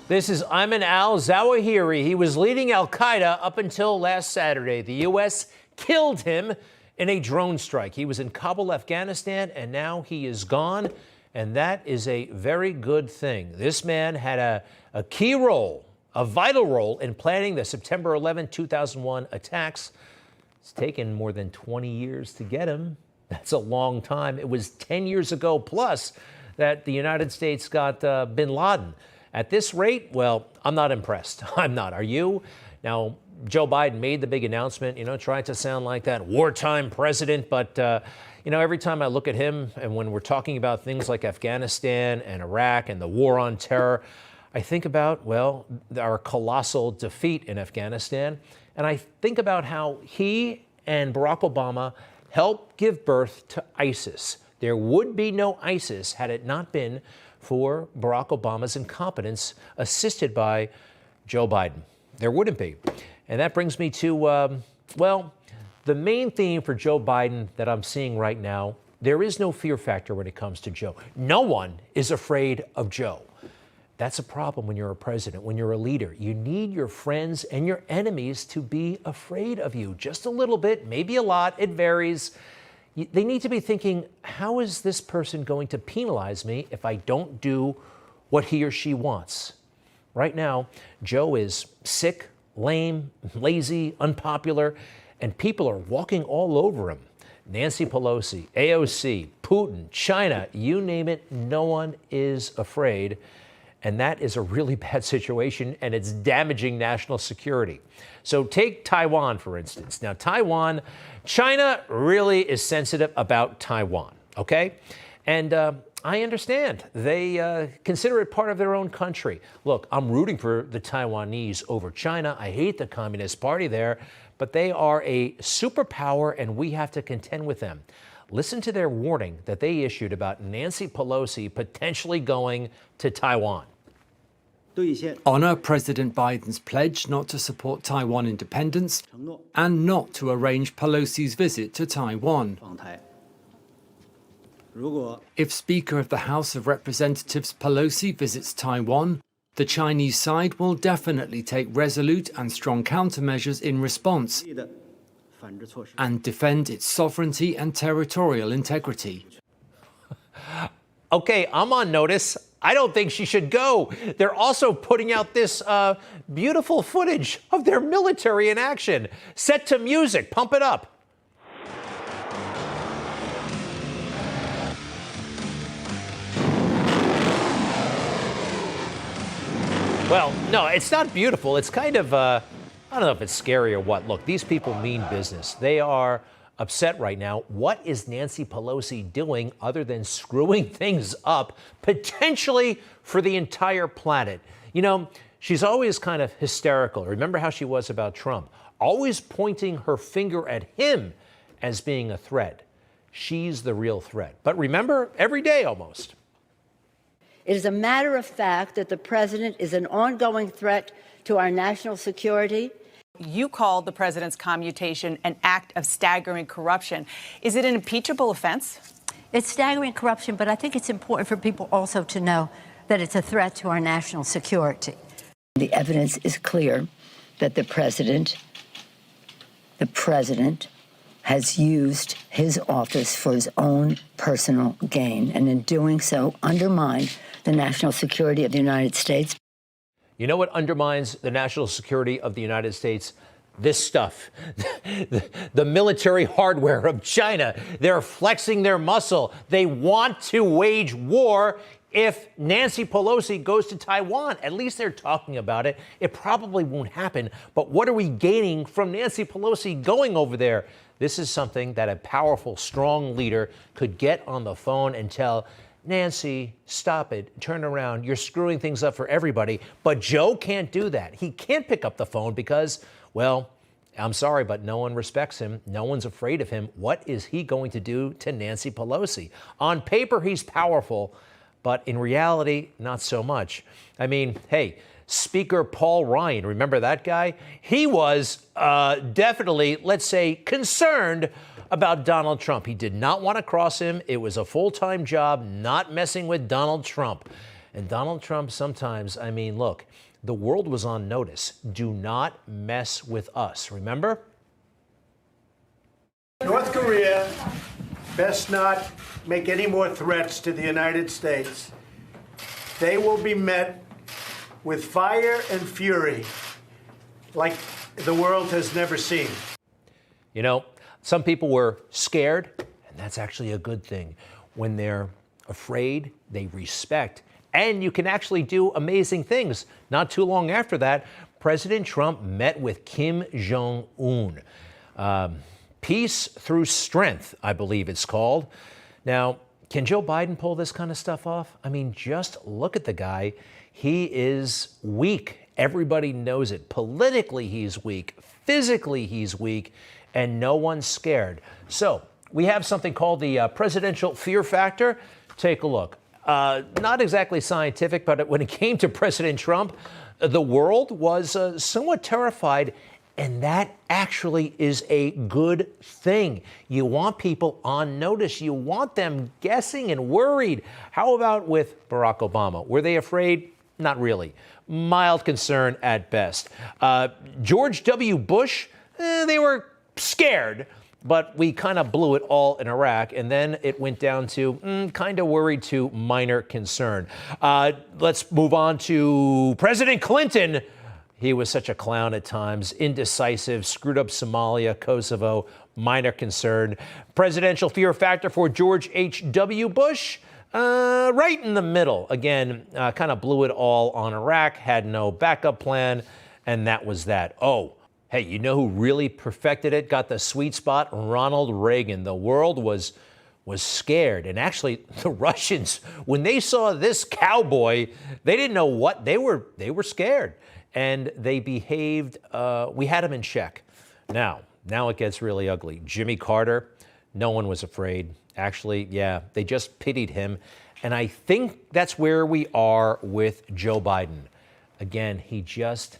This is Ayman al-Zawahiri. He was leading al-Qaeda up until last Saturday. The U.S. killed him in a drone strike. He was in Kabul, Afghanistan, and now he is gone. And that is a very good thing. This man had a key role, a vital role in planning the September 11, 2001 attacks. It's taken more than 20 years to get him. That's a long time. It was 10 years ago plus that the United States got bin Laden. At this rate, well, I'm not impressed. I'm not. Are you? Now, Joe Biden made the big announcement, trying to sound like that wartime president. But, every time I look at him and when we're talking about things like Afghanistan and Iraq and the war on terror, I think about, well, our colossal defeat in Afghanistan. And I think about how he and Barack Obama helped give birth to ISIS. There would be no ISIS had it not been for Barack Obama's incompetence, assisted by Joe Biden. There wouldn't be. And that brings me to, the main theme for Joe Biden that I'm seeing right now, there is no fear factor when it comes to Joe. No one is afraid of Joe. That's a problem when you're a president, when you're a leader. You need your friends and your enemies to be afraid of you. Just a little bit, maybe a lot, it varies. They need to be thinking, how is this person going to penalize me if I don't do what he or she wants? Right now, Joe is sick, lame, lazy, unpopular, and people are walking all over him. Nancy Pelosi, AOC, Putin, China, you name it, no one is afraid. And that is a really bad situation, and it's damaging national security. So take Taiwan, for instance. Now, Taiwan, China really is sensitive about Taiwan, okay? And I understand. They consider it part of their own country. Look, I'm rooting for the Taiwanese over China. I hate the Communist Party there, but they are a superpower, and we have to contend with them. Listen to their warning that they issued about Nancy Pelosi potentially going to Taiwan. Honor President Biden's pledge not to support Taiwan independence and not to arrange Pelosi's visit to Taiwan. If Speaker of the House of Representatives Pelosi visits Taiwan, the Chinese side will definitely take resolute and strong countermeasures in response and defend its sovereignty and territorial integrity. Okay, I'm on notice. I don't think she should go. They're also putting out this beautiful footage of their military in action, set to music. Pump it up. Well, no, it's not beautiful. It's kind of, I don't know if it's scary or what. Look, these people mean business. They are upset right now. What is Nancy Pelosi doing other than screwing things up, potentially for the entire planet? She's always kind of hysterical. Remember how she was about Trump, always pointing her finger at him as being a threat. She's the real threat. But remember, every day almost. It is a matter of fact that the president is an ongoing threat to our national security. You called the president's commutation an act of staggering corruption. Is it an impeachable offense? It's staggering corruption, but I think it's important for people also to know that it's a threat to our national security. The evidence is clear that the president has used his office for his own personal gain, and in doing so, undermined the national security of the United States. You know what undermines the national security of the United States? This stuff, the military hardware of China. They're flexing their muscle. They want to wage war if Nancy Pelosi goes to Taiwan. At least they're talking about it. It probably won't happen. But what are we gaining from Nancy Pelosi going over there? This is something that a powerful, strong leader could get on the phone and tell Nancy, stop it, turn around, you're screwing things up for everybody. But Joe can't do that. He can't pick up the phone because, well, I'm sorry, but no one respects him. No one's afraid of him. What is he going to do to Nancy Pelosi? On paper, he's powerful, but in reality, not so much. I mean, hey, Speaker Paul Ryan, remember that guy? He was definitely, let's say, concerned about Donald Trump. He did not want to cross him. It was a full-time job, not messing with Donald Trump. And Donald Trump sometimes, I mean, look, the world was on notice. Do not mess with us. Remember? North Korea best not make any more threats to the United States. They will be met with fire and fury like the world has never seen. You know, some people were scared, and that's actually a good thing. When they're afraid, they respect, and you can actually do amazing things. Not too long after that, President Trump met with Kim Jong-un. Peace through strength, I believe it's called. Now, can Joe Biden pull this kind of stuff off? I mean, just look at the guy. He is weak. Everybody knows it. Politically, he's weak. Physically, he's weak. And no one's scared. So we have something called the presidential fear factor. Take a look. Not exactly scientific, but when it came to President Trump, the world was somewhat terrified. And that actually is a good thing. You want people on notice. You want them guessing and worried. How about with Barack Obama? Were they afraid? Not really. Mild concern at best. George W. Bush, they were scared, but we kind of blew it all in Iraq. And then it went down to kind of worried to minor concern. Let's move on to President Clinton. He was such a clown at times, indecisive, screwed up Somalia, Kosovo, minor concern. Presidential fear factor for George H.W. Bush, right in the middle. Again, kind of blew it all on Iraq, had no backup plan, and that was that. Oh, hey, you know who really perfected it, got the sweet spot? Ronald Reagan. The world was scared. And actually, the Russians, when they saw this cowboy, they didn't know what, they were scared. And they behaved, we had them in check. Now it gets really ugly. Jimmy Carter, no one was afraid. Actually, yeah, they just pitied him. And I think that's where we are with Joe Biden. Again,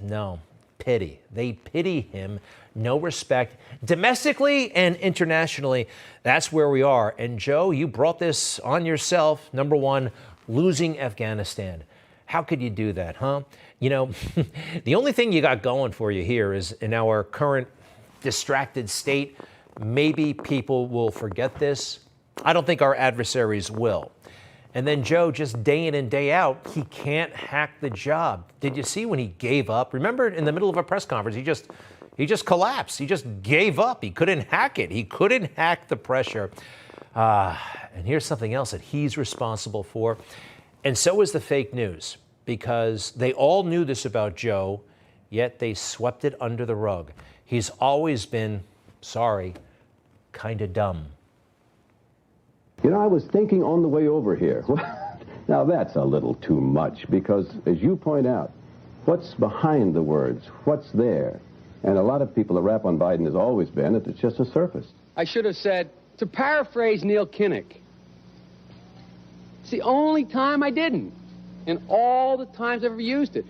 no pity. They pity him, no respect. Domestically and internationally, that's where we are. And Joe, you brought this on yourself. Number one, losing Afghanistan. How could you do that, huh? You know, the only thing you got going for you here is in our current distracted state, maybe people will forget this. I don't think our adversaries will. And then Joe, just day in and day out, he can't hack the job. Did you see when he gave up? Remember in the middle of a press conference, he just collapsed. He just gave up. He couldn't hack it. He couldn't hack the pressure. And here's something else that he's responsible for. And so is the fake news, because they all knew this about Joe, yet they swept it under the rug. He's always been, sorry, kind of dumb. You know, I was thinking on the way over here. Now that's a little too much, because as you point out, what's behind the words? What's there? And a lot of people, the rap on Biden has always been that it's just a surface. I should have said, to paraphrase Neil Kinnock, it's the only time I didn't, and all the times I've ever used it.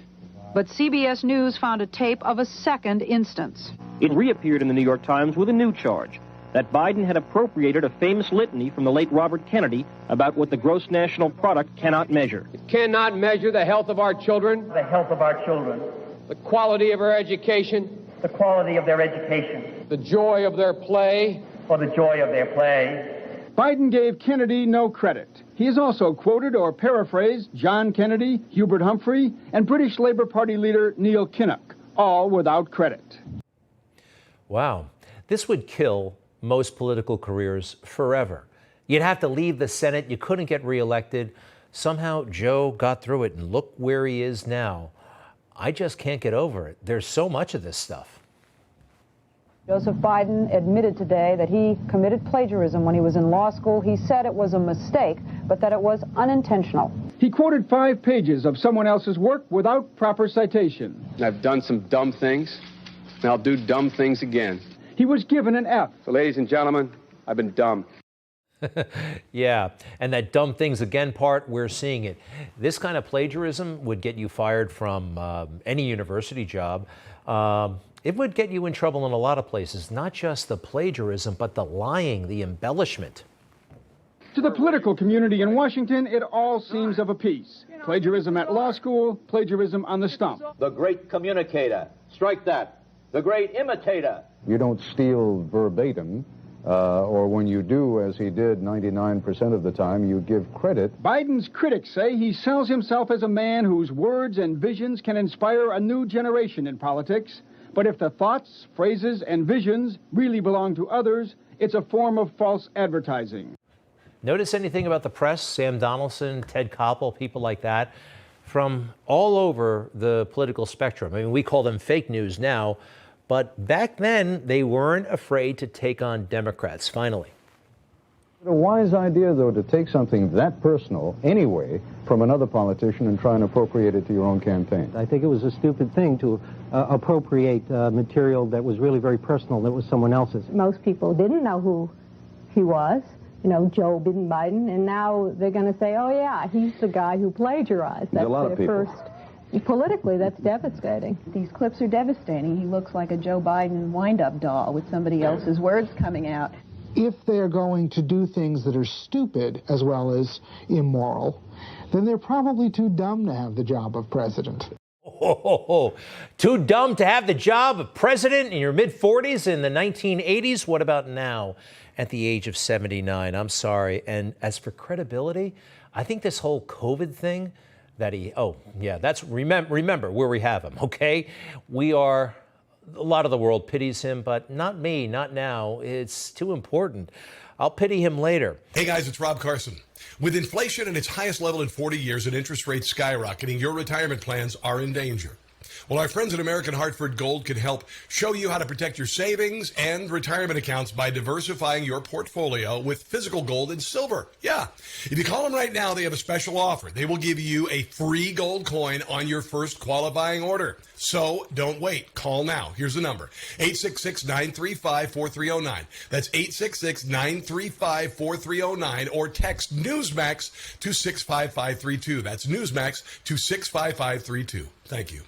But CBS News found a tape of a second instance. It reappeared in the New York Times with a new charge, that Biden had appropriated a famous litany from the late Robert Kennedy about what the gross national product cannot measure. It cannot measure the health of our children, the health of our children, the quality of our education, the quality of their education, the joy of their play, or the joy of their play. Biden gave Kennedy no credit. He has also quoted or paraphrased John Kennedy, Hubert Humphrey, and British Labour Party leader Neil Kinnock, all without credit. Wow, this would kill most political careers forever. You'd have to leave the Senate. You couldn't get reelected. Somehow Joe got through it, and look where he is now. I just can't get over it. There's so much of this stuff. Joseph Biden admitted today that he committed plagiarism when he was in law school. He said it was a mistake, but that it was unintentional. He quoted 5 pages of someone else's work without proper citation. I've done some dumb things, and I'll do dumb things again. He was given an F. So, ladies and gentlemen, I've been dumb. Yeah, and that dumb things again part, we're seeing it. This kind of plagiarism would get you fired from any university job. It would get you in trouble in a lot of places, not just the plagiarism, but the lying, the embellishment. To the political community in Washington, it all seems of a piece. Plagiarism at law school, plagiarism on the stump. The great communicator. Strike that. The great imitator. You don't steal verbatim, or when you do, as he did 99% of the time, you give credit. Biden's critics say he sells himself as a man whose words and visions can inspire a new generation in politics. But if the thoughts, phrases, and visions really belong to others, it's a form of false advertising. Notice anything about the press? Sam Donaldson, Ted Koppel, people like that from all over the political spectrum. I mean, we call them fake news now, but back then they weren't afraid to take on Democrats, finally. A wise idea, though, to take something that personal anyway from another politician and try and appropriate it to your own campaign. I think it was a stupid thing to appropriate material that was really very personal, that was someone else's. Most people didn't know who he was. You know, Joe Biden, and now they're going to say, oh, yeah, he's the guy who plagiarized. That's a lot of people. Politically, that's devastating. These clips are devastating. He looks like a Joe Biden wind-up doll with somebody else's words coming out. If they're going to do things that are stupid as well as immoral, then they're probably too dumb to have the job of president. Too dumb to have the job of president in your mid-40s in the 1980s? What about now at the age of 79? I'm sorry. And as for credibility, I think this whole COVID thing that that's remember where we have him, okay? A lot of the world pities him, but not me, not now. It's too important. I'll pity him later. Hey guys, it's Rob Carson. With inflation at its highest level in 40 years and interest rates skyrocketing, your retirement plans are in danger. Well, our friends at American Hartford Gold can help show you how to protect your savings and retirement accounts by diversifying your portfolio with physical gold and silver. Yeah. If you call them right now, they have a special offer. They will give you a free gold coin on your first qualifying order. So don't wait. Call now. Here's the number. 866-935-4309. That's 866-935-4309, or text Newsmax to 65532. That's Newsmax to 65532. Thank you.